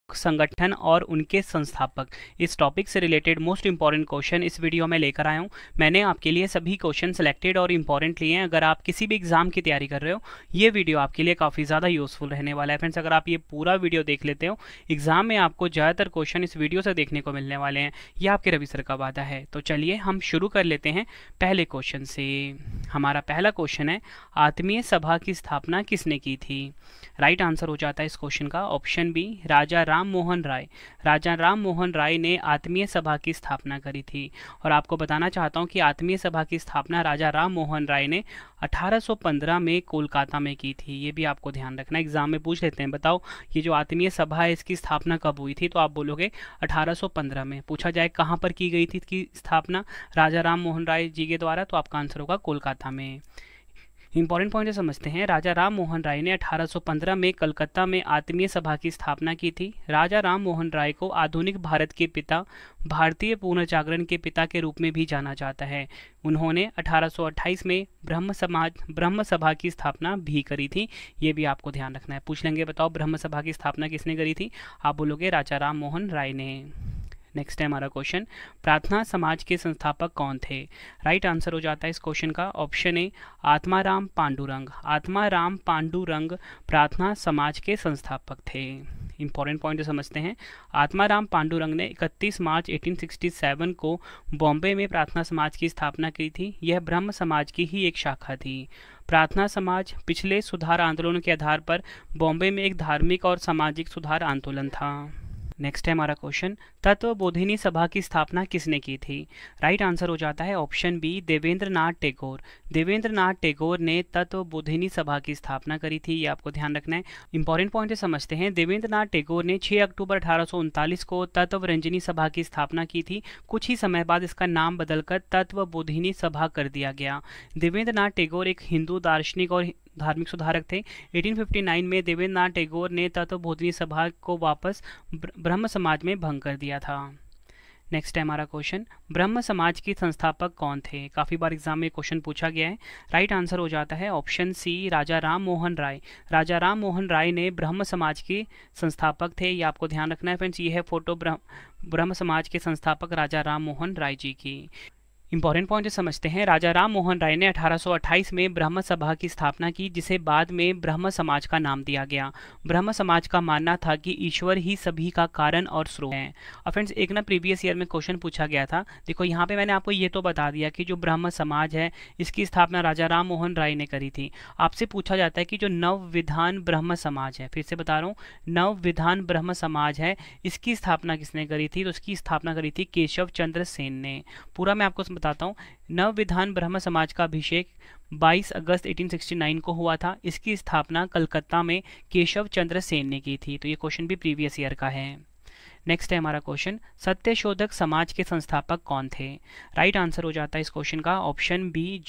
संगठन और उनके संस्थापक, इस टॉपिक से रिलेटेड मोस्ट इंपॉर्टेंट क्वेश्चन इस वीडियो में लेकर आया हूँ। मैंने आपके लिए सभी क्वेश्चन सिलेक्टेड और इंपॉर्टेंट लिए हैं। अगर आप किसी भी एग्जाम की तैयारी कर रहे हो, ये वीडियो आपके लिए काफ़ी ज़्यादा यूजफुल रहने वाला है। फ्रेंड्स, अगर आप ये पूरा वीडियो देख लेते हो, एग्जाम में आपको ज़्यादातर क्वेश्चन इस वीडियो से देखने को मिलने वाले हैं। ये आपके रवि सर का वादा है। तो चलिए हम शुरू कर लेते हैं पहले क्वेश्चन से। हमारा पहला क्वेश्चन है, आत्मीय सभा की स्थापना किसने की थी? राइट आंसर हो जाता है इस क्वेश्चन का ऑप्शन बी, राजा राम मोहन राय। राजा राम मोहन राय ने आत्मीय सभा की स्थापना करी थी। और आपको बताना चाहता हूँ कि आत्मीय सभा की स्थापना राजा राम मोहन राय ने 1815 में कोलकाता में की थी। ये भी आपको ध्यान रखना, एग्जाम में पूछ लेते हैं, बताओ ये जो आत्मीय सभा है इसकी स्थापना कब हुई थी? तो आप बोलोगे 1815 में। पूछा जाए कहाँ पर की गई थी इसकी स्थापना राजा राम मोहन राय जी के द्वारा, तो आपका आंसर होगा कोलकाता में। इंपॉर्टेंट पॉइंट समझते हैं। राजा राम मोहन राय ने 1815 में कलकत्ता में आत्मीय सभा की स्थापना की थी। राजा राम मोहन राय को आधुनिक भारत के पिता, भारतीय पुनर्जागरण के पिता के रूप में भी जाना जाता है। उन्होंने 1828 में ब्रह्म सभा की स्थापना भी करी थी। ये भी आपको ध्यान रखना है। पूछ लेंगे बताओ ब्रह्म सभा की स्थापना किसने करी थी? आप बोलोगे राजा राम मोहन राय ने। नेक्स्ट है हमारा क्वेश्चन, प्रार्थना समाज के संस्थापक कौन थे? राइट आंसर हो जाता है इस क्वेश्चन का ऑप्शन ए, आत्माराम पांडुरंग। आत्माराम पांडुरंग प्रार्थना समाज के संस्थापक थे। इंपॉर्टेंट पॉइंट समझते हैं। आत्माराम पांडुरंग ने 31 मार्च 1867 को बॉम्बे में प्रार्थना समाज की स्थापना की थी। यह ब्रह्म समाज की ही एक शाखा थी। प्रार्थना समाज पिछले सुधार आंदोलनों के आधार पर बॉम्बे में एक धार्मिक और सामाजिक सुधार आंदोलन था। नेक्स्ट है हमारा क्वेश्चन, तत्वबोधिनी सभा की स्थापना किसने की थी? राइट आंसर हो जाता है ऑप्शन बी, देवेंद्र नाथ टैगोर। देवेंद्र नाथ टैगोर ने तत्वबोधिनी सभा की स्थापना करी थी। ये आपको ध्यान रखना है। इंपॉर्टेंट पॉइंट समझते हैं। देवेंद्र नाथ टैगोर ने 6 अक्टूबर 1839 को तत्वरंजनी सभा की स्थापना की थी। कुछ ही समय बाद इसका नाम बदलकर तत्वबोधिनी सभा कर दिया गया। देवेंद्र नाथ टैगोर एक हिंदू दार्शनिक और धार्मिक सुधारक थे। 1859 में देवेंद्र नाथ टैगोर ने तत्वबोधिनी सभा को वापस ब्रह्म समाज में भंग कर दिया था। नेक्स्ट है हमारा क्वेश्चन, ब्रह्म समाज के संस्थापक कौन थे? काफ़ी बार एग्जाम में क्वेश्चन पूछा गया है। राइट आंसर हो जाता है ऑप्शन सी, राजा राम मोहन राय। राजा राम मोहन राय ने ब्रह्म समाज के संस्थापक थे। ये आपको ध्यान रखना है फ्रेंड्स। ये है फोटो ब्रह्म समाज के संस्थापक राजा राम मोहन राय जी की। इंपॉर्टेंट पॉइंट समझते हैं। राजा राम मोहन राय ने 1828 में ब्रह्म सभा की स्थापना की, जिसे बाद में ब्रह्म समाज का नाम दिया गया। ब्रह्म समाज का मानना था कि ईश्वर ही सभी का कारण और स्रोत है। और फ्रेंड्स, एक ना प्रीवियस ईयर में क्वेश्चन पूछा गया था। देखो यहाँ पे मैंने आपको ये तो बता दिया कि जो ब्रह्म समाज है इसकी स्थापना राजा राम मोहन राय ने करी थी। आपसे पूछा जाता है कि जो नव विधान ब्रह्म समाज है, फिर से बता रहा हूँ, नव विधान ब्रह्म समाज है, इसकी स्थापना किसने करी थी? तो इसकी स्थापना करी थी केशव चंद्र सेन ने। पूरा मैं आपको बताता हूँ। नव विधान ब्रह्म समाज का अभिषेक 22 अगस्त 1869 को हुआ था। इसकी स्थापना कलकत्ता में केशव चंद्र सेन ने की थी। तो ये क्वेश्चन भी प्रीवियस ईयर का है। नेक्स्ट है हमारा क्वेश्चन, सत्यशोधक समाज के संस्थापक कौन थे? राइट आंसर हो जाता है इस क्वेश्चन का ऑप्शन बी,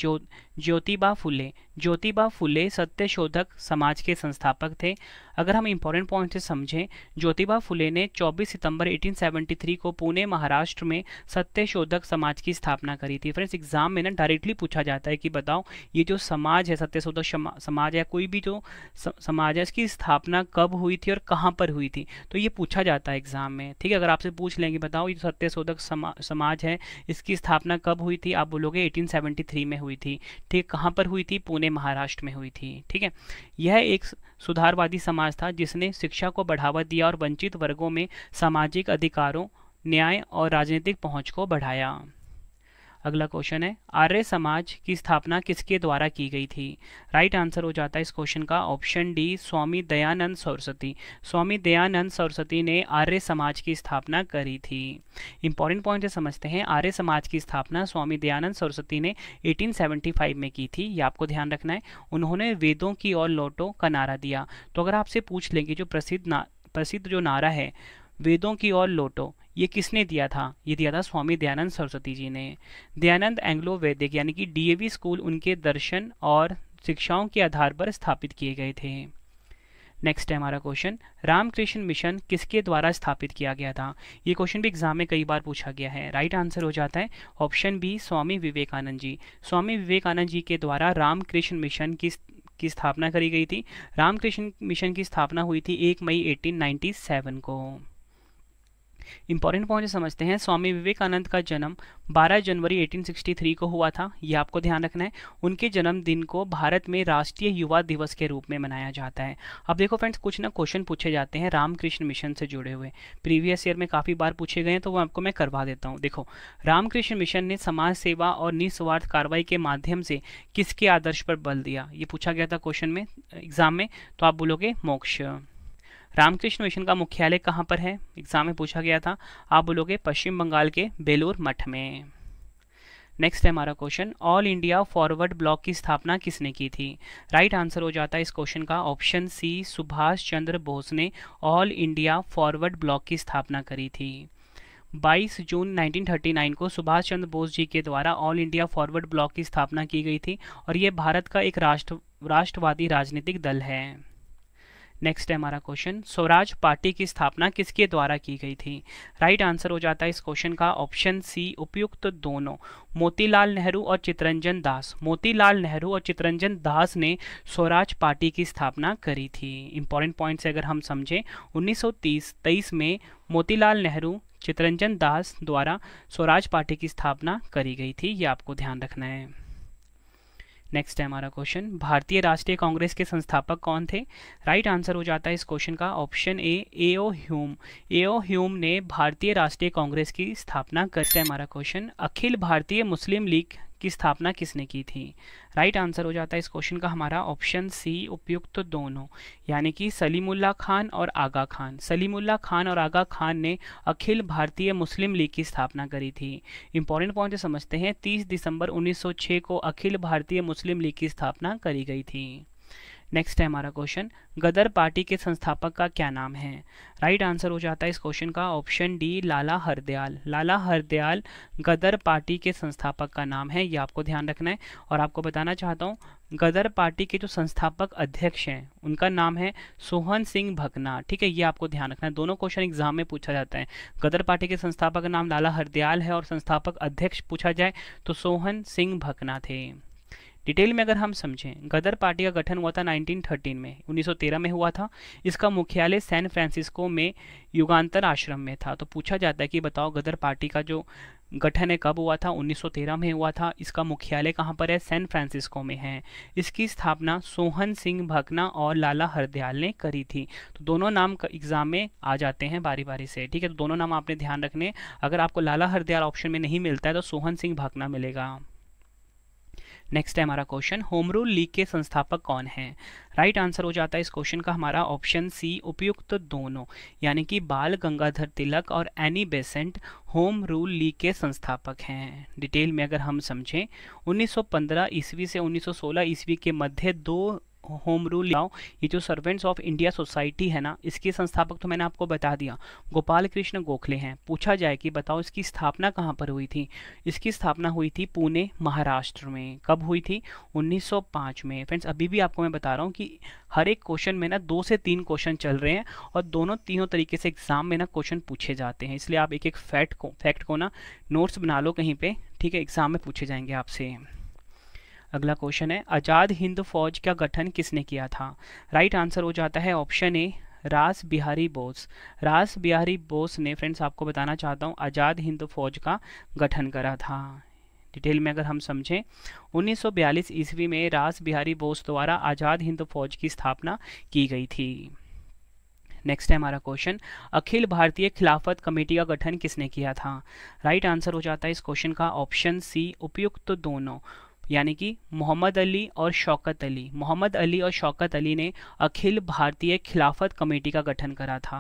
ज्योतिबा फुले। ज्योतिबा फुले सत्यशोधक समाज के संस्थापक थे। अगर हम इंपॉर्टेंट पॉइंट से समझें, ज्योतिबा फुले ने 24 सितंबर 1873 को पुणे महाराष्ट्र में सत्यशोधक समाज की स्थापना करी थी। फ्रेंड्स, एग्जाम में ना डायरेक्टली पूछा जाता है कि बताओ ये जो समाज है, सत्यशोधक समाज है, कोई भी जो समाज है, इसकी स्थापना कब हुई थी और कहाँ पर हुई थी? तो ये पूछा जाता है एग्जाम में। ठीक है, अगर आपसे पूछ लेंगे बताओ ये सत्यशोधक समाज है इसकी स्थापना कब हुई थी? आप बोलोगे 1873 में हुई थी। ठीक, कहाँ पर हुई थी? पुणे महाराष्ट्र में हुई थी। ठीक है, यह एक सुधारवादी समाज था जिसने शिक्षा को बढ़ावा दिया और वंचित वर्गों में सामाजिक अधिकारों, न्याय और राजनीतिक पहुंच को बढ़ाया। अगला क्वेश्चन है, आर्य समाज की स्थापना किसके द्वारा की गई थी? राइट आंसर हो जाता है इस क्वेश्चन का ऑप्शन डी, स्वामी दयानंद सरस्वती। स्वामी दयानंद सरस्वती ने आर्य समाज की स्थापना करी थी। इंपॉर्टेंट पॉइंट समझते हैं। आर्य समाज की स्थापना स्वामी दयानंद सरस्वती ने 1875 में की थी। ये आपको ध्यान रखना है। उन्होंने वेदों की ओर लौटो का नारा दिया। तो अगर आपसे पूछ लेंगे जो प्रसिद्ध जो नारा है वेदों की ओर लौटो, ये किसने दिया था? ये दिया था स्वामी दयानंद सरस्वती जी ने। दयानंद एंग्लो वैदिक यानी कि डीएवी स्कूल उनके दर्शन और शिक्षाओं के आधार पर स्थापित किए गए थे। नेक्स्ट है हमारा क्वेश्चन, रामकृष्ण मिशन किसके द्वारा स्थापित किया गया था? ये क्वेश्चन भी एग्जाम में कई बार पूछा गया है। राइट आंसर हो जाता है ऑप्शन बी, स्वामी विवेकानंद जी। स्वामी विवेकानंद जी के द्वारा रामकृष्ण मिशन की स्थापना करी गई थी? रामकृष्ण मिशन की स्थापना हुई थी 1 मई 1897 को। इंपॉर्टेंट पॉइंट समझते हैं। स्वामी विवेकानंद का जन्म 12 जनवरी 1863 को हुआ था, ये आपको ध्यान रखना है। उनके जन्मदिन को भारत में राष्ट्रीय युवा दिवस के रूप में मनाया जाता है। अब देखो फ्रेंड्स, कुछ ना क्वेश्चन पूछे जाते हैं रामकृष्ण मिशन से जुड़े हुए, प्रीवियस ईयर में काफ़ी बार पूछे गए हैं, तो वो आपको मैं करवा देता हूँ। देखो, रामकृष्ण मिशन ने समाज सेवा और निस्वार्थ कार्रवाई के माध्यम से किसके आदर्श पर बल दिया? ये पूछा गया था क्वेश्चन में, एग्जाम में, तो आप बोलोगे मोक्ष। रामकृष्ण मिशन का मुख्यालय कहाँ पर है? एग्जाम में पूछा गया था, आप बोलोगे पश्चिम बंगाल के बेलूर मठ में। नेक्स्ट है हमारा question, all India forward block की स्थापना किसने की थी? राइट आंसर हो जाता है इस क्वेश्चन का ऑप्शन सी, सुभाष चंद्र बोस ने ऑल इंडिया फॉरवर्ड ब्लॉक की स्थापना करी थी। 22 जून 1939 को सुभाष चंद्र बोस जी के द्वारा ऑल इंडिया फॉरवर्ड ब्लॉक की स्थापना की गई थी और ये भारत का एक राष्ट्रवादी राजनीतिक दल है। नेक्स्ट है हमारा क्वेश्चन, स्वराज पार्टी की स्थापना किसके द्वारा की गई थी? राइट आंसर हो जाता है इस क्वेश्चन का ऑप्शन सी, उपयुक्त दोनों, मोतीलाल नेहरू और चित्तरंजन दास। मोतीलाल नेहरू और चित्तरंजन दास ने स्वराज पार्टी की स्थापना करी थी। इंपॉर्टेंट पॉइंट्स अगर हम समझें, 1923 में मोतीलाल नेहरू, चित्तरंजन दास द्वारा स्वराज पार्टी की स्थापना करी गई थी, ये आपको ध्यान रखना है। नेक्स्ट है हमारा क्वेश्चन, भारतीय राष्ट्रीय कांग्रेस के संस्थापक कौन थे? राइट आंसर हो जाता है इस क्वेश्चन का option A, AO Hume. AO Hume ने भारतीय राष्ट्रीय कांग्रेस की स्थापना करते हैं। हमारा क्वेश्चन, अखिल भारतीय मुस्लिम लीग की स्थापना किसने की थी? राइट आंसर हो जाता है इस क्वेश्चन का हमारा ऑप्शन सी, उपयुक्त दोनों, यानी कि सलीमुल्लाह खान और आगा खान। सलीमुल्लाह खान और आगा खान ने अखिल भारतीय मुस्लिम लीग की स्थापना करी थी। इंपॉर्टेंट पॉइंट समझते हैं, 30 दिसंबर 1906 को अखिल भारतीय मुस्लिम लीग की स्थापना करी गई थी। नेक्स्ट है हमारा क्वेश्चन, गदर पार्टी के संस्थापक का क्या नाम है? राइट आंसर हो जाता है इस क्वेश्चन का ऑप्शन डी, लाला हरदयाल। लाला हरदयाल गदर पार्टी के संस्थापक का नाम है, ये आपको ध्यान रखना है। और आपको बताना चाहता हूँ, गदर पार्टी के जो संस्थापक अध्यक्ष हैं उनका नाम है सोहन सिंह भकना। ठीक है, ये आपको ध्यान रखना है, दोनों क्वेश्चन एग्जाम में पूछा जाता है। गदर पार्टी के संस्थापक का नाम लाला हरदयाल है और संस्थापक अध्यक्ष पूछा जाए तो सोहन सिंह भकना थे। डिटेल में अगर हम समझें, गदर पार्टी का गठन हुआ था 1913 में, 1913 में हुआ था। इसका मुख्यालय सैन फ्रांसिस्को में युगांतर आश्रम में था। तो पूछा जाता है कि बताओ गदर पार्टी का जो गठन है कब हुआ था? 1913 में हुआ था। इसका मुख्यालय कहाँ पर है? सैन फ्रांसिस्को में है। इसकी स्थापना सोहन सिंह भकना और लाला हरदयाल ने करी थी। तो दोनों नाम एग्जाम में आ जाते हैं बारी बारी से। ठीक है, तो दोनों नाम आपने ध्यान रखने। अगर आपको लाला हरदयाल ऑप्शन में नहीं मिलता है तो सोहन सिंह भकना मिलेगा। नेक्स्ट है हमारा क्वेश्चन, होम रूल लीग के संस्थापक कौन हैं? राइट आंसर हो जाता है इस क्वेश्चन का हमारा ऑप्शन सी, उपयुक्त दोनों, यानी कि बाल गंगाधर तिलक और Annie Besant home rule league के संस्थापक हैं। डिटेल में अगर हम समझें, 1915 ईस्वी से 1916 ईस्वी के मध्य दो होम रूल ये जो सर्वेंट्स ऑफ इंडिया सोसाइटी है ना, इसके संस्थापक तो मैंने आपको बता दिया, गोपाल कृष्ण गोखले हैं। पूछा जाए कि बताओ इसकी स्थापना कहाँ पर हुई थी? इसकी स्थापना हुई थी पुणे, महाराष्ट्र में। कब हुई थी? 1905 में। फ्रेंड्स, अभी भी आपको मैं बता रहा हूँ कि हर एक क्वेश्चन में ना 2 से 3 क्वेश्चन चल रहे हैं और तीनों तरीके से एग्जाम में ना क्वेश्चन पूछे जाते हैं। इसलिए आप एक एक फैक्ट को ना नोट्स बना लो कहीं पे, ठीक है, एग्जाम में पूछे जाएंगे आपसे। अगला क्वेश्चन है, आज़ाद हिंद फौज का गठन किसने किया था? राइट आंसर हो जाता है ऑप्शन ए, रास बिहारी बोस। रास बिहारी बोस ने, फ्रेंड्स आपको बताना चाहता हूँ, आज़ाद हिंद फौज का गठन करा था। डिटेल में अगर हम समझें, 1942 ईस्वी में रास बिहारी बोस द्वारा आज़ाद हिंद फौज की स्थापना की गई थी। नेक्स्ट है हमारा क्वेश्चन, अखिल भारतीय खिलाफत कमेटी का गठन किसने किया था? राइट आंसर हो जाता है इस क्वेश्चन का ऑप्शन सी, उपयुक्त दोनों, यानी कि मोहम्मद अली और शौकत अली। मोहम्मद अली और शौकत अली ने अखिल भारतीय खिलाफत कमेटी का गठन करा था।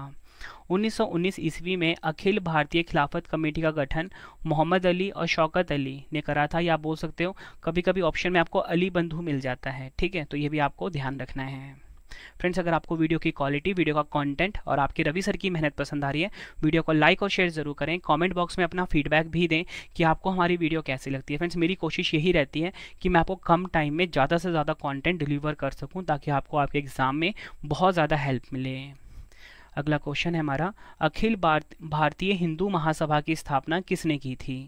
1919 ईस्वी में अखिल भारतीय खिलाफत कमेटी का गठन मोहम्मद अली और शौकत अली ने करा था, या आप बोल सकते हो कभी कभी ऑप्शन में आपको अली बंधु मिल जाता है। ठीक है, तो ये भी आपको ध्यान रखना है। फ्रेंड्स, अगर आपको वीडियो की क्वालिटी, वीडियो का कंटेंट और आपके रवि सर की मेहनत पसंद आ रही है, वीडियो को लाइक और शेयर जरूर करें। कमेंट बॉक्स में अपना फीडबैक भी दें कि आपको हमारी वीडियो कैसी लगती है। फ्रेंड्स, मेरी कोशिश यही रहती है कि मैं आपको कम टाइम में ज़्यादा से ज़्यादा कंटेंट डिलीवर कर सकूं, ताकि आपको आपके एग्जाम में बहुत ज़्यादा हेल्प मिले। अगला क्वेश्चन है हमारा, अखिल भारतीय हिंदू महासभा की स्थापना किसने की थी?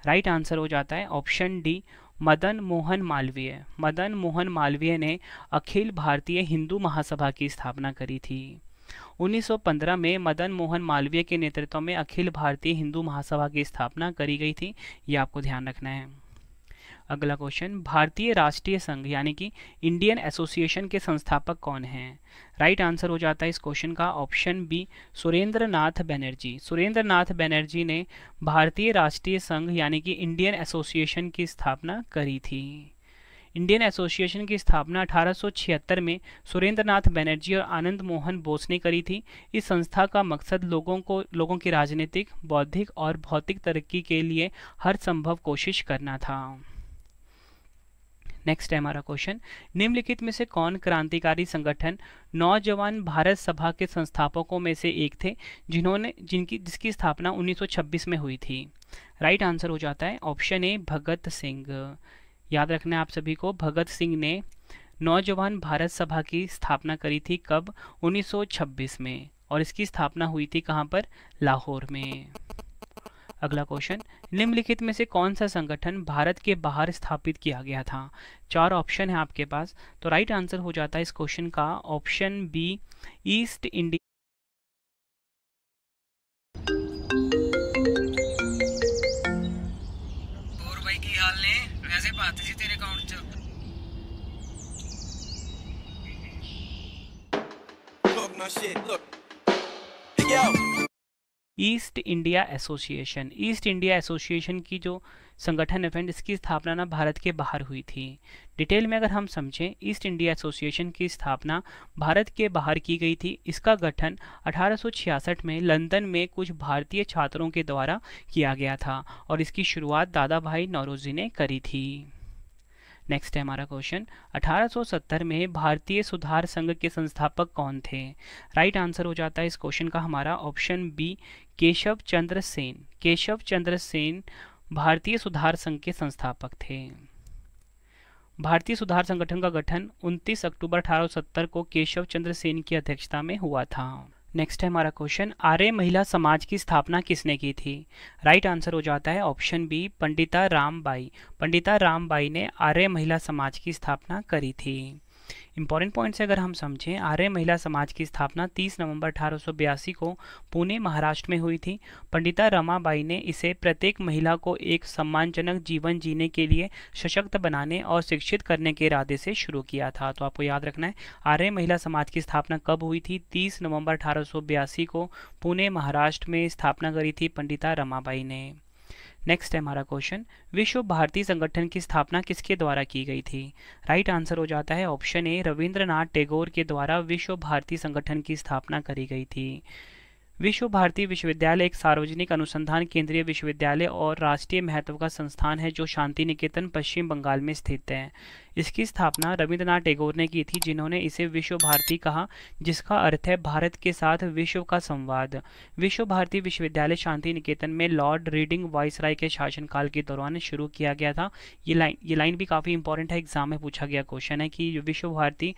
राइट आंसर हो जाता है ऑप्शन डी, मदन मोहन मालवीय। मदन मोहन मालवीय ने अखिल भारतीय हिंदू महासभा की स्थापना करी थी। 1915 में मदन मोहन मालवीय के नेतृत्व में अखिल भारतीय हिंदू महासभा की स्थापना करी गई थी, ये आपको ध्यान रखना है। अगला क्वेश्चन, भारतीय राष्ट्रीय संघ यानी कि इंडियन एसोसिएशन के संस्थापक कौन हैं? राइट आंसर हो जाता है इस क्वेश्चन का ऑप्शन बी, सुरेंद्र नाथ बनर्जी। सुरेंद्र नाथ बनर्जी ने भारतीय राष्ट्रीय संघ यानी कि इंडियन एसोसिएशन की स्थापना करी थी। इंडियन एसोसिएशन की स्थापना 1876 में सुरेंद्र नाथ बनर्जी और आनंद मोहन बोस ने करी थी। इस संस्था का मकसद लोगों की राजनीतिक, बौद्धिक और भौतिक तरक्की के लिए हर संभव कोशिश करना था। नेक्स्ट है हमारा क्वेश्चन, निम्नलिखित में से कौन क्रांतिकारी संगठन नौजवान भारत सभा के संस्थापकों में से एक थे जिसकी स्थापना 1926 में हुई थी? राइट आंसर हो जाता है ऑप्शन ए, भगत सिंह। याद रखना है आप सभी को, भगत सिंह ने नौजवान भारत सभा की स्थापना करी थी कब? 1926 में, और इसकी स्थापना हुई थी कहाँ पर? लाहौर में। अगला क्वेश्चन, निम्नलिखित में से कौन सा संगठन भारत के बाहर स्थापित किया गया था? 4 ऑप्शन है आपके पास, तो राइट आंसर हो जाता है इस क्वेश्चन का ऑप्शन बी, ईस्ट इंडिया। और भाई की हाल ने वैसे बात थी तेरे अकाउंट च Look, no shit, look. Hey, yo. East India association. East India association की जो संगठन है फ्रेंड, इसकी स्थापना ना भारत के बाहर हुई थी। डिटेल में अगर हम समझें, ईस्ट इंडिया एसोसिएशन की स्थापना भारत के बाहर की गई थी। इसका गठन 1866 में लंदन में कुछ भारतीय छात्रों के द्वारा किया गया था और इसकी शुरुआत दादा भाई नौरोजी ने करी थी। नेक्स्ट है हमारा क्वेश्चन, 1870 में भारतीय सुधार संघ के संस्थापक कौन थे? राइट आंसर हो जाता है इस क्वेश्चन का हमारा ऑप्शन बी, केशव चंद्र सेन। केशव चंद्र सेन भारतीय सुधार संघ के संस्थापक थे। भारतीय सुधार संगठन का गठन 29 अक्टूबर 1870 को केशव चंद्र सेन की अध्यक्षता में हुआ था। नेक्स्ट है हमारा क्वेश्चन, आर्य महिला समाज की स्थापना किसने की थी? राइट आंसर हो जाता है ऑप्शन बी, पंडिता रामबाई। पंडिता रामबाई ने आर्य महिला समाज की स्थापना करी थी। इंपॉर्टेंट पॉइंट्स अगर हम समझें, आर्य महिला समाज की स्थापना 30 नवंबर 1882 को पुणे महाराष्ट्र में हुई थी। पंडिता रमाबाई ने इसे प्रत्येक महिला को एक सम्मानजनक जीवन जीने के लिए सशक्त बनाने और शिक्षित करने के इरादे से शुरू किया था। तो आपको याद रखना है, आर्य महिला समाज की स्थापना कब हुई थी? 30 नवंबर 1882 को पुणे महाराष्ट्र में स्थापना करी थी पंडिता रमाबाई ने। नेक्स्ट है हमारा क्वेश्चन, विश्व भारती संगठन की स्थापना किसके द्वारा की गई थी? राइट आंसर हो जाता है ऑप्शन ए, रविंद्रनाथ टैगोर के द्वारा विश्व भारती संगठन की स्थापना करी गई थी। विश्व भारती विश्वविद्यालय एक सार्वजनिक अनुसंधान केंद्रीय विश्वविद्यालय और राष्ट्रीय महत्व का संस्थान है जो शांति निकेतन, पश्चिम बंगाल में स्थित है। इसकी स्थापना रविंद्रनाथ टैगोर ने की थी, जिन्होंने इसे विश्व भारती कहा, जिसका अर्थ है भारत के साथ विश्व का संवाद। विश्व भारती विश्वविद्यालय शांति निकेतन में लॉर्ड रीडिंग वाइसराय के शासनकाल के दौरान शुरू किया गया था। ये लाइन भी काफ़ी इंपॉर्टेंट है, एग्जाम में पूछा गया क्वेश्चन है कि विश्व भारती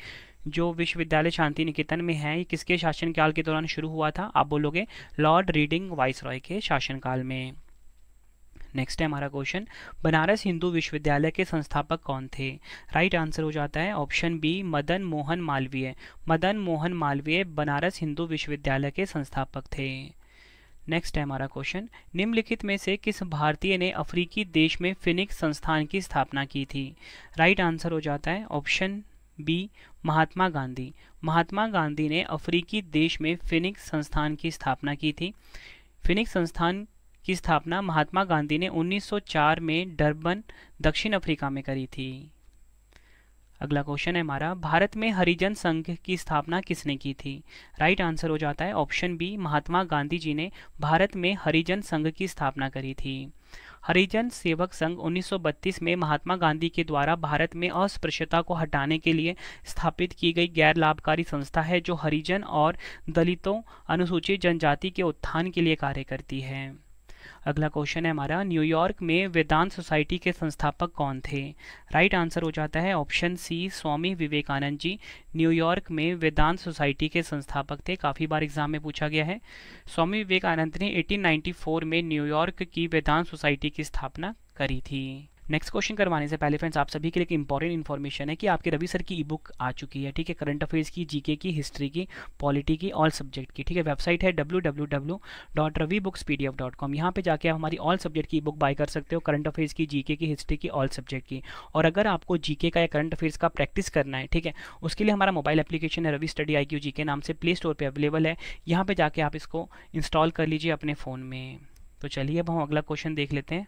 जो विश्वविद्यालय शांति निकेतन में है, ये किसके शासनकाल के दौरान शुरू हुआ था? आप बोलोगे लॉर्ड रीडिंग वाइसरॉय के शासनकाल में। नेक्स्ट है हमारा क्वेश्चन, बनारस हिंदू विश्वविद्यालय के संस्थापक कौन थे? राइट आंसर हो जाता है ऑप्शन बी, मदन मोहन मालवीय। मदन मोहन मालवीय बनारस हिंदू विश्वविद्यालय के संस्थापक थे। नेक्स्ट है हमारा क्वेश्चन, निम्नलिखित में से किस भारतीय ने अफ्रीकी देश में फिनिक्स संस्थान की स्थापना की थी? राइट आंसर हो जाता है ऑप्शन बी, महात्मा गांधी। महात्मा गांधी ने अफ्रीकी देश में फिनिक्स संस्थान की स्थापना की थी। फिनिक्स संस्थान की स्थापना महात्मा गांधी ने 1904 में डरबन, दक्षिण अफ्रीका में करी थी। अगला क्वेश्चन है हमारा, भारत में हरिजन संघ की स्थापना किसने की थी? राइट आंसर हो जाता है ऑप्शन बी, महात्मा गांधी जी ने भारत में हरिजन संघ की स्थापना करी थी। हरिजन सेवक संघ 1932 में महात्मा गांधी के द्वारा भारत में अस्पृश्यता को हटाने के लिए स्थापित की गई गैर लाभकारी संस्था है, जो हरिजन और दलितों, अनुसूचित जनजाति के उत्थान के लिए कार्य करती है। अगला क्वेश्चन है हमारा, न्यूयॉर्क में वेदांत सोसाइटी के संस्थापक कौन थे? राइट आंसर हो जाता है option C, Swami Vivekananda ji New York में वेदांत सोसाइटी के संस्थापक थे। काफ़ी बार एग्जाम में पूछा गया है। स्वामी विवेकानंद ने 1894 में न्यूयॉर्क की वेदांत सोसाइटी की स्थापना करी थी। नेक्स्ट क्वेश्चन करवाने से पहले फ्रेंड्स आप सभी के लिए एक इंपॉर्टेंट इन्फॉर्मेशन है कि आपके रवि सर की ई बुक आ चुकी है, ठीक है, करंट अफेयर्स की, जीके की, हिस्ट्री की, पॉलिटी की, ऑल सब्जेक्ट की, ठीक है। वेबसाइट है www.ravibookspdf.com। यहाँ पे जाके आप हमारी ऑल सब्जेक्ट की ई बुक बाय कर सकते हो, करंट अफेयर्स की, जीके की, हिस्ट्री की, ऑल सब्जेक्ट की। और अगर आपको जीके का या करंट अफेयर्स का प्रैक्टिस करना है, ठीक है, उसके लिए हमारा मोबाइल एप्लीकेशन है रवि स्टडी IQ जीके नाम से, प्ले स्टोर पर अवेलेबल है। यहाँ पे जाके आप इसको इंस्टॉल कर लीजिए अपने फ़ोन में। तो चलिए अब हम अगला क्वेश्चन देख लेते हैं।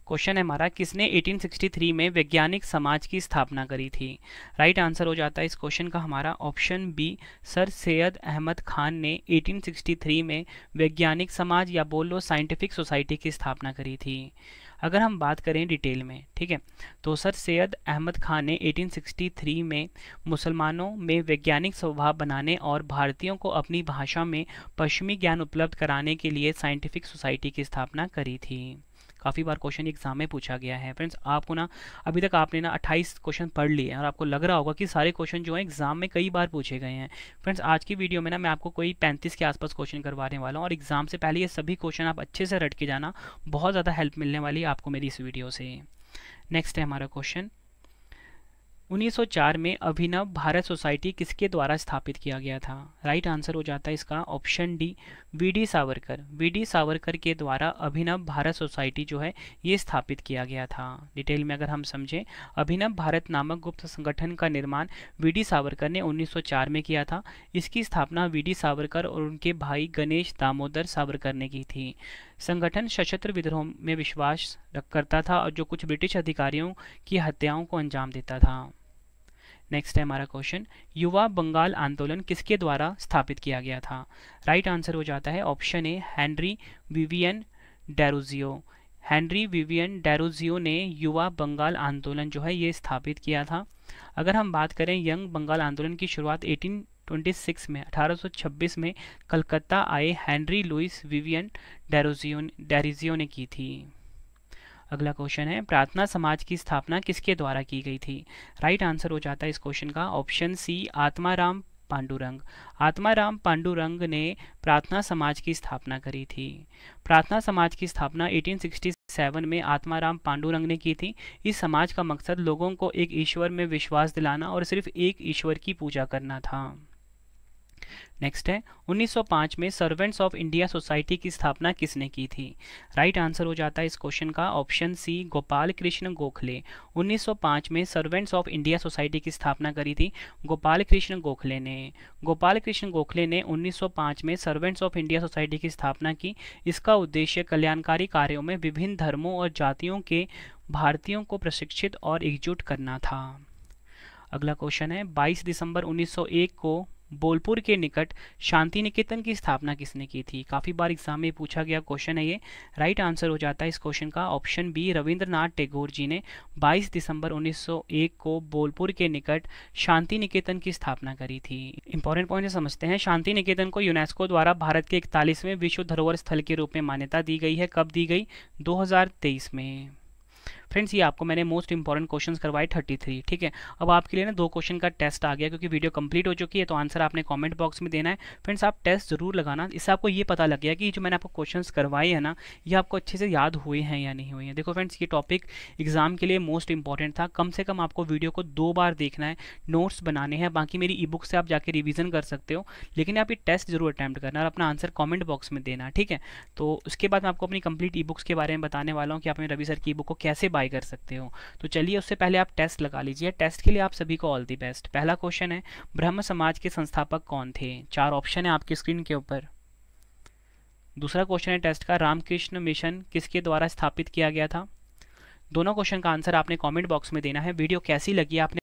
क्वेश्चन है हमारा, किसने 1863 में वैज्ञानिक समाज की स्थापना करी थी? राइट आंसर हो जाता है इस क्वेश्चन का हमारा option B, sir Syed Ahmad Khan ने 1863 में वैज्ञानिक समाज या बोल लो साइंटिफिक सोसाइटी की स्थापना करी थी। अगर हम बात करें डिटेल में, ठीक है, तो सर सैयद अहमद खान ने 1863 में मुसलमानों में वैज्ञानिक स्वभाव बनाने और भारतीयों को अपनी भाषा में पश्चिमी ज्ञान उपलब्ध कराने के लिए साइंटिफिक सोसाइटी की स्थापना करी थी। काफ़ी बार क्वेश्चन एग्जाम में पूछा गया है फ्रेंड्स। आपको ना अभी तक आपने ना 28 क्वेश्चन पढ़ लिए हैं और आपको लग रहा होगा कि सारे क्वेश्चन जो है एग्जाम में कई बार पूछे गए हैं। फ्रेंड्स आज की वीडियो में ना मैं आपको कोई 35 के आसपास क्वेश्चन करवाने वाला हूँ और एग्जाम से पहले ये सभी क्वेश्चन आप अच्छे से रट के जाना, बहुत ज़्यादा हेल्प मिलने वाली है आपको मेरी इस वीडियो से। नेक्स्ट है हमारा क्वेश्चन, 1904 में अभिनव भारत सोसाइटी किसके द्वारा स्थापित किया गया था? राइट आंसर हो जाता है इसका option D, VD. Savarkar. VD. Savarkar के द्वारा अभिनव भारत सोसाइटी जो है ये स्थापित किया गया था। डिटेल में अगर हम समझें, अभिनव भारत नामक गुप्त संगठन का निर्माण वी.डी. सावरकर ने 1904 में किया था। इसकी स्थापना वी.डी. सावरकर और उनके भाई गणेश दामोदर सावरकर ने की थी। संगठन सशस्त्र विद्रोह में विश्वास करता था और जो कुछ ब्रिटिश अधिकारियों की हत्याओं को अंजाम देता था। नेक्स्ट है हमारा क्वेश्चन, युवा बंगाल आंदोलन किसके द्वारा स्थापित किया गया था? राइट आंसर हो जाता है option A, Henry Vivian Derozio. Henry Vivian Derozio ने युवा बंगाल आंदोलन जो है ये स्थापित किया था। अगर हम बात करें यंग बंगाल आंदोलन की शुरुआत 1826 में कलकत्ता आए हेनरी लुइस विवियन डेरोजियो ने की थी। अगला क्वेश्चन है, प्रार्थना समाज की स्थापना किसके द्वारा की गई थी? राइट आंसर हो जाता है इस क्वेश्चन का ऑप्शन सी, आत्माराम पांडुरंग। आत्माराम पांडुरंग ने प्रार्थना समाज की स्थापना करी थी। प्रार्थना समाज की स्थापना 1867 में आत्माराम पांडुरंग ने की थी। इस समाज का मकसद लोगों को एक ईश्वर में विश्वास दिलाना और सिर्फ एक ईश्वर की पूजा करना था। नेक्स्ट है, 1905 में सर्वेंट्स ऑफ इंडिया सोसाइटी की स्थापना किसने की थी? राइट आंसर हो जाता है इस क्वेश्चन का ऑप्शन सी, गोपाल कृष्ण गोखले। 1905 में सर्वेंट्स ऑफ इंडिया सोसाइटी की स्थापना करी थी गोपाल कृष्ण गोखले ने। गोपाल कृष्ण गोखले ने 1905 में सर्वेंट्स ऑफ इंडिया सोसाइटी की स्थापना की। इसका उद्देश्य कल्याणकारी कार्यों में विभिन्न धर्मों और जातियों के भारतीयों को प्रशिक्षित और एकजुट करना था। अगला क्वेश्चन है, 22 दिसंबर 1901 को बोलपुर के निकट शांति निकेतन की स्थापना किसने की थी? काफ़ी बार एग्जाम में पूछा गया क्वेश्चन है ये। राइट आंसर हो जाता है इस क्वेश्चन का ऑप्शन बी, रविंद्रनाथ टैगोर जी ने 22 दिसंबर 1901 को बोलपुर के निकट शांति निकेतन की स्थापना करी थी। इंपॉर्टेंट पॉइंट समझते हैं। शांति निकेतन को यूनेस्को द्वारा भारत के 41वें विश्व धरोहर स्थल के रूप में मान्यता दी गई है। कब दी गई? 2023 में। फ्रेंड्स ये आपको मैंने मोस्ट इंपॉर्टेंट क्वेश्चंस करवाए 33, ठीक है। अब आपके लिए ना 2 क्वेश्चन का टेस्ट आ गया क्योंकि वीडियो कंप्लीट हो चुकी है, तो आंसर आपने कमेंट बॉक्स में देना है। फ्रेंड्स आप टेस्ट जरूर लगाना, इससे आपको ये पता लग गया कि जो मैंने आपको क्वेश्चंस करवाए हैं ना ये आपको अच्छे से याद हुए हैं या नहीं हुए हैं। देखो फ्रेंड्स ये टॉपिक एग्जाम के लिए मोस्ट इंपॉर्टेंट था। कम से कम आपको वीडियो को 2 बार देखना है, नोट्स बनाने हैं। बाकी मेरी ई बुक से आप जाके रिविजन कर सकते हो, लेकिन आप ये टेस्ट जरूर अटैम्प्ट करना और अपना आंसर कॉमेंट बॉक्स में देना, ठीक है। तो उसके बाद मैं आपको अपनी कंप्लीट ई बुक्स के बारे में बताने वाला हूँ कि आप रवि सर की ई बुक को कैसे बाय कर सकते हो। तो चलिए उससे पहले आप टेस्ट लगा लीजिए। टेस्ट के लिए आप सभी को ऑल दी बेस्ट। पहला क्वेश्चन है, ब्रह्म समाज के संस्थापक कौन थे? 4 ऑप्शन है आपकी स्क्रीन के ऊपर। दूसरा क्वेश्चन है टेस्ट का, रामकृष्ण मिशन किसके द्वारा स्थापित किया गया था? दोनों क्वेश्चन का आंसर आपने कमेंट बॉक्स में देना है। वीडियो कैसी लगी आपने